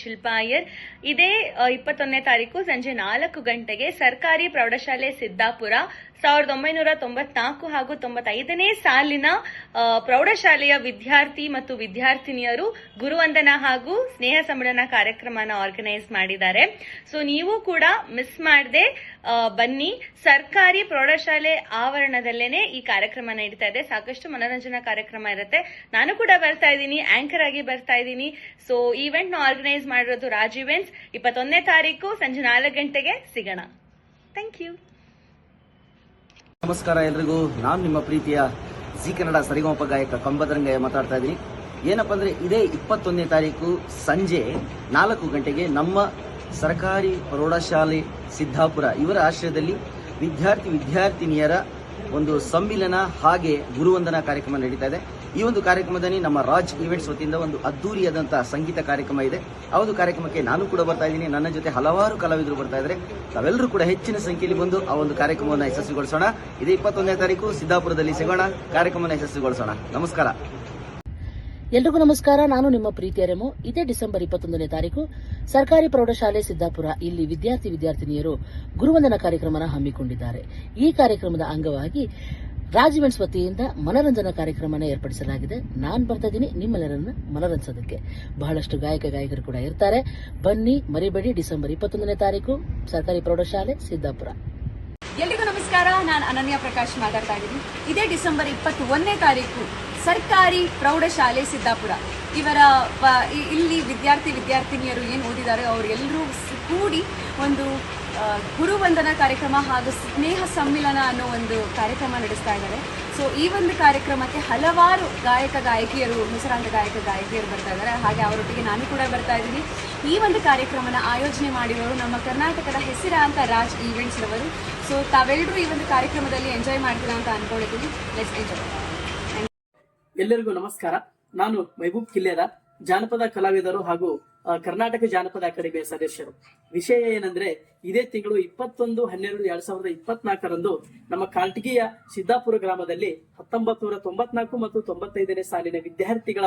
ಶಿಲ್ಪಾ ಅಯ್ಯರ್. ಇದೇ 21ನೇ ತಾರೀಕು ಸಂಜೆ 4 ಗಂಟೆಗೆ ಸರ್ಕಾರಿ ಪ್ರೌಢಶಾಲೆ ಸಿದ್ದಾಪುರ 1994 ಹಾಗೂ 95ನೇ ಸಾಲಿನ ಪ್ರೌಢಶಾಲೆಯ ವಿದ್ಯಾರ್ಥಿ ಮತ್ತು ವಿದ್ಯಾರ್ಥಿನಿಯರು ಗುರುವಂದನಾ ಹಾಗೂ ಸ್ನೇಹ ಸಮ್ಮಿಲನ ಕಾರ್ಯಕ್ರಮನ ಆರ್ಗನೈಸ್ ಮಾಡಿದ್ದಾರೆ. ಸೊ ನೀವು ಕೂಡ ಮಿಸ್ ಮಾಡದೆ ಬನ್ನಿ. ಸರ್ಕಾರಿ ಪ್ರೌಢಶಾಲೆ ಆವರಣದಲ್ಲೇನೆ ಈ ಕಾರ್ಯಕ್ರಮ ನಡೀತಾ ಇದೆ. ಸಾಕಷ್ಟು ಮನೋರಂಜನಾ ಕಾರ್ಯಕ್ರಮ ಇರುತ್ತೆ. ನಾನು ಕೂಡ ಬರ್ತಾ ಇದ್ದೀನಿ, ಆಂಕರ್ ಆಗಿ ಬರ್ತಾ ಇದ್ದೀನಿ. ಸೊ ಈವೆಂಟ್ ನ ಆರ್ಗನೈಸ್ ಮಾಡಿರೋದು ರಾಜ್ ಇವೆಂಟ್ಸ್. 21ನೇ ತಾರೀಕು ಸಂಜೆ 4 ಗಂಟೆಗೆ ಸಿಗೋಣ. Thank you. ನಮಸ್ಕಾರ ಎಲ್ರಿಗೂ. ನಾನು ನಿಮ್ಮ ಪ್ರೀತಿಯ ಜಿ ಕನ್ನಡ ಸರಿಗಮಪ ಗಾಯಕ ಕಂಬದರಂಗಯ್ಯ ಮಾತಾಡ್ತಾ ಇದ್ದೀನಿ. ಏನಪ್ಪಾ ಅಂದ್ರೆ ಇದೇ 21ನೇ ತಾರೀಕು ಸಂಜೆ 4 ಗಂಟೆಗೆ ನಮ್ಮ ಸರ್ಕಾರಿ ಪ್ರೌಢಶಾಲೆ ಸಿದ್ದಾಪುರ ಇವರ ಆಶ್ರಯದಲ್ಲಿ ವಿದ್ಯಾರ್ಥಿನಿಯರ ಒಂದು ಸಮ್ಮಿಲನ ಹಾಗೆ ಗುರುವಂದನಾ ಕಾರ್ಯಕ್ರಮ ನಡೀತಾ ಇದೆ. ಈ ಒಂದು ಕಾರ್ಯಕ್ರಮದಲ್ಲಿ ನಮ್ಮ ರಾಜ್ ಈವೆಂಟ್ಸ್ ವತಿಯಿಂದ ಒಂದು ಅದ್ದೂರಿಯಾದಂತಹ ಸಂಗೀತ ಕಾರ್ಯಕ್ರಮ ಇದೆ. ಆ ಒಂದು ಕಾರ್ಯಕ್ರಮಕ್ಕೆ ನಾನು ಕೂಡ ಬರ್ತಾ ಇದ್ದೀನಿ. ನನ್ನ ಜೊತೆ ಹಲವಾರು ಕಲಾವಿದರು ಬರ್ತಾ ಇದ್ದಾರೆ. ತಾವೆಲ್ಲರೂ ಕೂಡ ಹೆಚ್ಚಿನ ಸಂಖ್ಯೆಯಲ್ಲಿ ಬಂದು ಆ ಒಂದು ಕಾರ್ಯಕ್ರಮವನ್ನು ಯಶಸ್ವಿಗೊಳಿಸೋಣ. ಇದೇ 21ನೇ ತಾರೀಕು ಸಿದ್ದಾಪುರದಲ್ಲಿ ಸಿಗೋಣ. ಕಾರ್ಯಕ್ರಮವನ್ನು ಯಶಸ್ವಿಗೊಳಿಸೋಣ. ನಮಸ್ಕಾರ. ಎಲ್ರಿಗೂ ನಮಸ್ಕಾರ. ನಾನು ನಿಮ್ಮ ಪ್ರೀತಿಯ ರೆಮೋ. ಇದೇ ಡಿಸೆಂಬರ್ 21ನೇ ತಾರೀಕು ಸರ್ಕಾರಿ ಪ್ರೌಢಶಾಲೆ ಸಿದ್ದಾಪುರ ಇಲ್ಲಿ ವಿದ್ಯಾರ್ಥಿನಿಯರು ಗುರುವಂದನಾ ಕಾರ್ಯಕ್ರಮನ ಹಮ್ಮಿಕೊಂಡಿದ್ದಾರೆ. ಈ ಕಾರ್ಯಕ್ರಮದ ಅಂಗವಾಗಿ ರಾಜ್ ಇವೆಂಟ್ಸ್ ವತಿಯಿಂದ ಮನರಂಜನಾ ಕಾರ್ಯಕ್ರಮನ ಏರ್ಪಡಿಸಲಾಗಿದೆ. ನಾನು ಬರ್ತಾ ಇದ್ದೀನಿ ನಿಮ್ಮೆಲ್ಲರನ್ನ ಮನರಂಜಿಸೋದಕ್ಕೆ. ಬಹಳಷ್ಟು ಗಾಯಕರು ಕೂಡ ಇರ್ತಾರೆ. ಬನ್ನಿ, ಮರಿಬೇಡಿ. ಡಿಸೆಂಬರ್ 21ನೇ ತಾರೀಕು ಸರ್ಕಾರಿ ಪ್ರೌಢಶಾಲೆ ಸಿದ್ದಾಪುರ. ಎಲ್ರಿಗೂ ನಮಸ್ಕಾರ. ನಾನು ಅನನ್ಯ ಪ್ರಕಾಶ್ ಮಾತಾಡ್ತಾ ಇದ್ದೀನಿ. ಇದೇ ಡಿಸೆಂಬರ್ 21ನೇ ತಾರೀಕು ಸರ್ಕಾರಿ ಪ್ರೌಢಶಾಲೆ ಸಿದ್ದಾಪುರ ಇವರ ಇಲ್ಲಿ ವಿದ್ಯಾರ್ಥಿನಿಯರು ಏನು ಓದಿದ್ದಾರೆ ಅವರೆಲ್ಲರೂ ಕೂಡಿ ಒಂದು ಗುರುವಂದನಾ ಕಾರ್ಯಕ್ರಮ ಹಾಗೂ ಸ್ನೇಹ ಸಮ್ಮಿಲನ ಅನ್ನೋ ಒಂದು ಕಾರ್ಯಕ್ರಮ ನಡೆಸ್ತಾ ಇದ್ದಾರೆ. ಸೊ ಈ ಒಂದು ಕಾರ್ಯಕ್ರಮಕ್ಕೆ ಹಲವಾರು ಗಾಯಕಿಯರು, ಹೆಸರಾಂತ ಗಾಯಕಿಯರು ಬರ್ತಾ ಇದ್ದಾರೆ. ಹಾಗೆ ಅವರೊಟ್ಟಿಗೆ ನಾನು ಕೂಡ ಬರ್ತಾ ಇದ್ದೀನಿ. ಈ ಒಂದು ಕಾರ್ಯಕ್ರಮನ ಆಯೋಜನೆ ಮಾಡಿರೋರು ನಮ್ಮ ಕರ್ನಾಟಕದ ಹೆಸರಾಂತ ರಾಜ್ ಈವೆಂಟ್ಸ್ ರವರು. ಸೊ ತಾವೆಲ್ಲರೂ ಈ ಒಂದು ಕಾರ್ಯಕ್ರಮದಲ್ಲಿ ಎಂಜಾಯ್ ಮಾಡ್ತೀರಾ ಅಂತ ಅನ್ಕೊಂಡಿದ್ದೀನಿ. Let's enjoy. ಎಲ್ಲರಿಗೂ ನಮಸ್ಕಾರ. ನಾನು ಮೆಹಬೂಬ್ ಕಿಲ್ಲೆದ ಜಾನಪದ ಕಲಾವಿದರು ಹಾಗೂ ಕರ್ನಾಟಕ ಜಾನಪದ ಅಕಾಡೆಮಿಯ ಸದಸ್ಯರು. ವಿಷಯ ಏನಂದ್ರೆ ಇದೇ ತಿಂಗಳು 21/12/2024 ನಮ್ಮ ಕಾಲ್ಟಿಗಿಯ ಸಿದ್ದಾಪುರ ಗ್ರಾಮದಲ್ಲಿ 1994 ಮತ್ತು 95ನೇ ಸಾಲಿನ ವಿದ್ಯಾರ್ಥಿಗಳ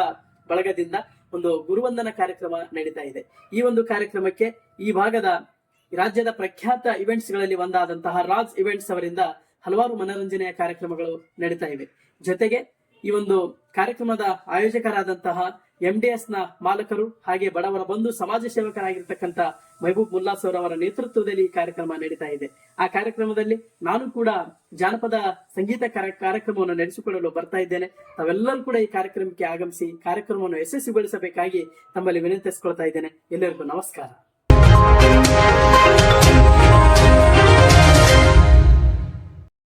ಬಳಗದಿಂದ ಒಂದು ಗುರುವಂದನಾ ಕಾರ್ಯಕ್ರಮ ನಡೀತಾ ಇದೆ. ಈ ಒಂದು ಕಾರ್ಯಕ್ರಮಕ್ಕೆ ಈ ಭಾಗದ ರಾಜ್ಯದ ಪ್ರಖ್ಯಾತ ಇವೆಂಟ್ಸ್ ಗಳಲ್ಲಿ ಒಂದಾದಂತಹ ರಾಜ್ ಇವೆಂಟ್ಸ್ ಅವರಿಂದ ಹಲವಾರು ಮನೋರಂಜನೆಯ ಕಾರ್ಯಕ್ರಮಗಳು ನಡೀತಾ ಇವೆ. ಜೊತೆಗೆ ಈ ಒಂದು ಕಾರ್ಯಕ್ರಮದ ಆಯೋಜಕರಾದಂತಹ MDS ನ ಮಾಲಕರು ಹಾಗೆ ಬಡವರ ಬಂಧು ಸಮಾಜ ಸೇವಕರಾಗಿರ್ತಕ್ಕಂಥ ಮೆಹಬೂಬ್ ಮುಲ್ಲಾಸ್ ಅವರ ನೇತೃತ್ವದಲ್ಲಿ ಈ ಕಾರ್ಯಕ್ರಮ ನಡೀತಾ ಇದೆ. ಆ ಕಾರ್ಯಕ್ರಮದಲ್ಲಿ ನಾನು ಕೂಡ ಜಾನಪದ ಸಂಗೀತ ಕಾರ್ಯಕ್ರಮವನ್ನು ನಡೆಸಿಕೊಳ್ಳಲು ಬರ್ತಾ ಇದ್ದೇನೆ. ತಾವೆಲ್ಲರೂ ಕೂಡ ಈ ಕಾರ್ಯಕ್ರಮಕ್ಕೆ ಆಗಮಿಸಿ ಕಾರ್ಯಕ್ರಮವನ್ನು ಯಶಸ್ವಿಗೊಳಿಸಬೇಕಾಗಿ ತಮ್ಮಲ್ಲಿ ವಿನಂತಿಸಿಕೊಳ್ತಾ ಇದ್ದೇನೆ. ಎಲ್ಲರಿಗೂ ನಮಸ್ಕಾರ.